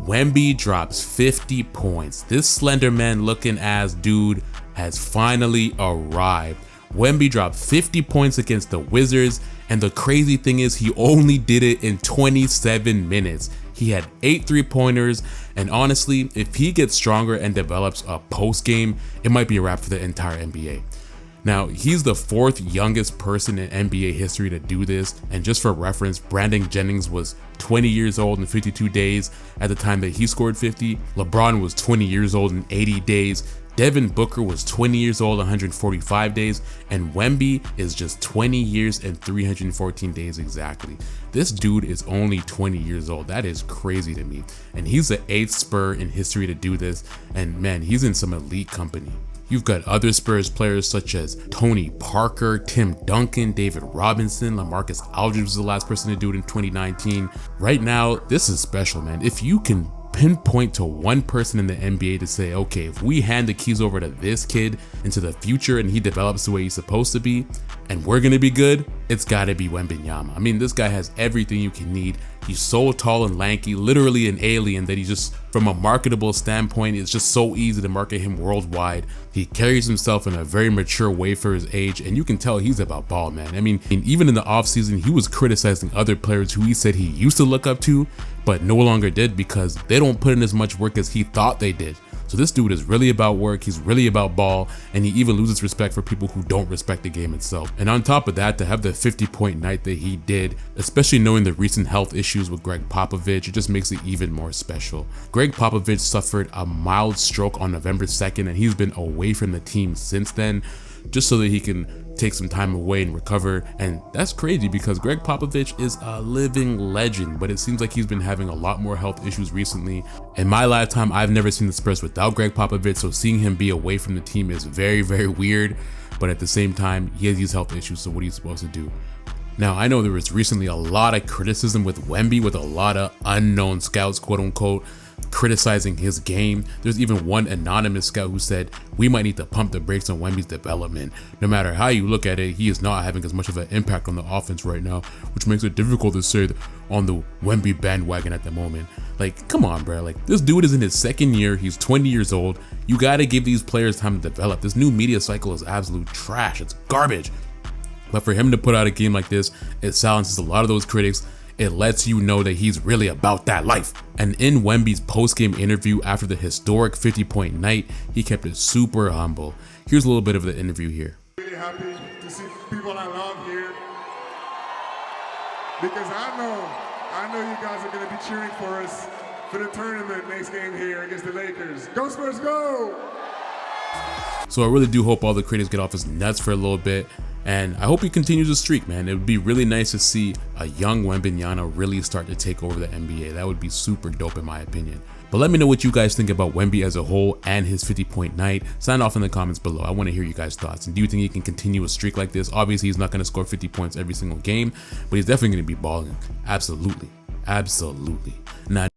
Wemby drops 50 points. This slender man looking ass dude has finally arrived. Wemby dropped 50 points against the Wizards, and the crazy thing is he only did it in 27 minutes. He had 8 3-pointers, and honestly, if he gets stronger and develops a post game, it might be a wrap for the entire NBA. Now, he's the 4th youngest person in NBA history to do this, and just for reference, Brandon Jennings was 20 years old in 52 days at the time that he scored 50. LeBron was 20 years old in 80 days. Devin Booker was 20 years old, 145 days, and Wemby is just 20 years and 314 days exactly. This dude is only 20 years old. That is crazy to me. And he's the 8th Spur in history to do this, and man, he's in some elite company. You've got other Spurs players such as Tony Parker, Tim Duncan, David Robinson, LaMarcus Aldridge was the last person to do it in 2019. Right now, this is special, man. If you can pinpoint to one person in the NBA to say, okay, if we hand the keys over to this kid into the future and he develops the way he's supposed to be, and we're gonna be good, it's gotta be Wembanyama. I mean, this guy has everything you can need. He's so tall and lanky, literally an alien, that he's just, from a marketable standpoint, it's just so easy to market him worldwide. He carries himself in a very mature way for his age, and you can tell he's about ball, man. I mean, even in the offseason, he was criticizing other players who he said he used to look up to, but no longer did because they don't put in as much work as he thought they did. So this dude is really about work, he's really about ball, and he even loses respect for people who don't respect the game itself. And on top of that, to have the 50-point night that he did, especially knowing the recent health issues with Greg Popovich, it just makes it even more special. Greg Popovich suffered a mild stroke on November 2nd, and he's been away from the team since then, just so that he can take some time away and recover. And that's crazy because Greg Popovich is a living legend, but it seems like he's been having a lot more health issues recently. In my lifetime, I've never seen the Spurs without Greg Popovich, so seeing him be away from the team is very, very weird, but at the same time, he has these health issues, so what are you supposed to do? Now, I know there was recently a lot of criticism with Wemby, with a lot of unknown scouts, quote unquote, criticizing his game. There's even one anonymous scout who said, we might need to pump the brakes on Wemby's development. No matter how you look at it, he is not having as much of an impact on the offense right now, which makes it difficult to say on the Wemby bandwagon at the moment. Like, come on, bro. Like, this dude is in his 2nd year. He's 20 years old. You gotta give these players time to develop. This new media cycle is absolute trash. It's garbage. But for him to put out a game like this, it silences a lot of those critics. It lets you know that he's really about that life. And in Wemby's post-game interview after the historic 50-point night, he kept it super humble. Here's a little bit of the interview here. Really happy to see people I love here, because I know you guys are going to be cheering for us for the tournament next game here against the Lakers. Go Spurs, go! So I really do hope all the critics get off his nuts for a little bit, and I hope he continues the streak, man. It would be really nice to see a young Wembanyama really start to take over the NBA. That would be super dope in my opinion. But let me know what you guys think about Wemby as a whole and his 50-point night. Sign off in the comments below. I want to hear you guys' thoughts. And do you think he can continue a streak like this? Obviously, he's not going to score 50 points every single game, but he's definitely going to be balling. Absolutely. Absolutely. Now,